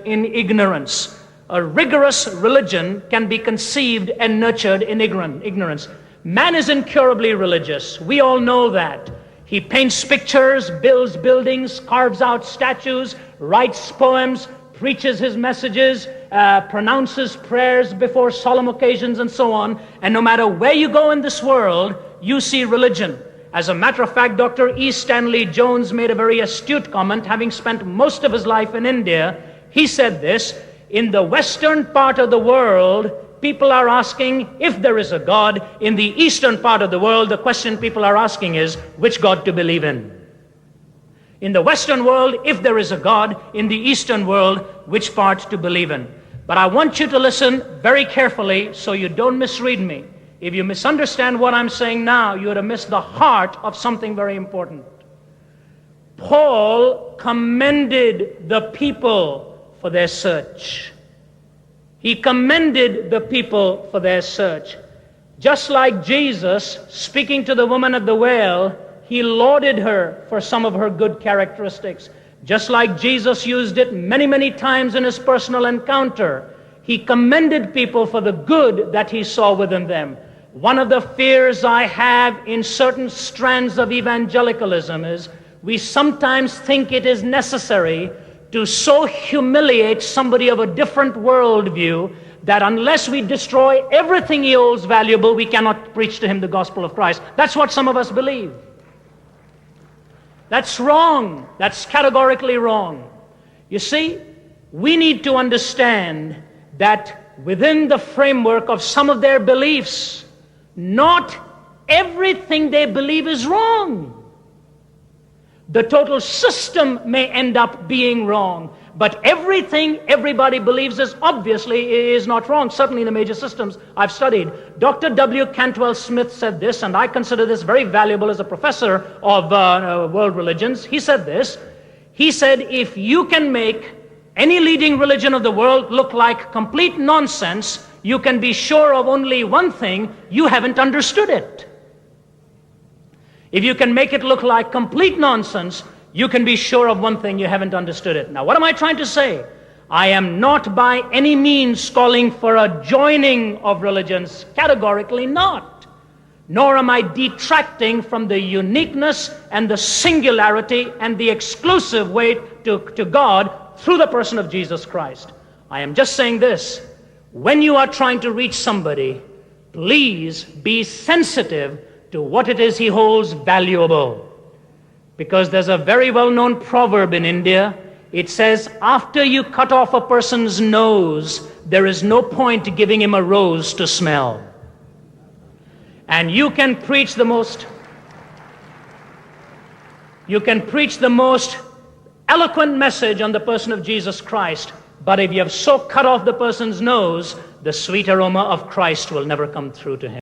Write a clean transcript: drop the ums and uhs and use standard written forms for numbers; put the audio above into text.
in ignorance. A rigorous religion can be conceived and nurtured in ignorance. Man is incurably religious. We all know that. He paints pictures, builds buildings, carves out statues, writes poems, preaches his messages, pronounces prayers before solemn occasions, and so on. And no matter where you go in this world, you see religion. As a matter of fact, Dr. E. Stanley Jones made a very astute comment, having spent most of his life in India. He said this: in the western part of the world, people are asking if there is a God. In the eastern part of the world, the question people are asking is which God to believe in. In the western world, if there is a God. In the eastern world, which part to believe in. But I want you to listen very carefully so you don't misread me. If you misunderstand what I'm saying now, you would have missed the heart of something very important. Paul commended the people for their search. He commended the people for their search. Just like Jesus, speaking to the woman at the well, he lauded her for some of her good characteristics. Just like Jesus used it many, many times in his personal encounter, he commended people for the good that he saw within them. One of the fears I have in certain strands of evangelicalism is we sometimes think it is necessary to so humiliate somebody of a different worldview that unless we destroy everything he holds valuable, we cannot preach to him the gospel of Christ. That's what some of us believe. That's wrong. That's categorically wrong. You see, we need to understand that within the framework of some of their beliefs, not everything they believe is wrong. The total system may end up being wrong, but everything everybody believes is not wrong. Certainly in the major systems I've studied. Dr. W. Cantwell Smith said this, and I consider this very valuable as a professor of world religions. He said this. He said, if you can make any leading religion of the world look like complete nonsense, you can be sure of only one thing: you haven't understood it. If you can make it look like complete nonsense, you can be sure of one thing: you haven't understood it. Now, what am I trying to say? I am not by any means calling for a joining of religions, categorically not. Nor am I detracting from the uniqueness and the singularity and the exclusive way to God through the person of Jesus Christ. I am just saying this: when you are trying to reach somebody, please be sensitive to what it is he holds valuable. Because there's a very well-known proverb in India. It says, after you cut off a person's nose, there is no point giving him a rose to smell. And you can preach the most eloquent message on the person of Jesus Christ, but if you have so cut off the person's nose, the sweet aroma of Christ will never come through to him.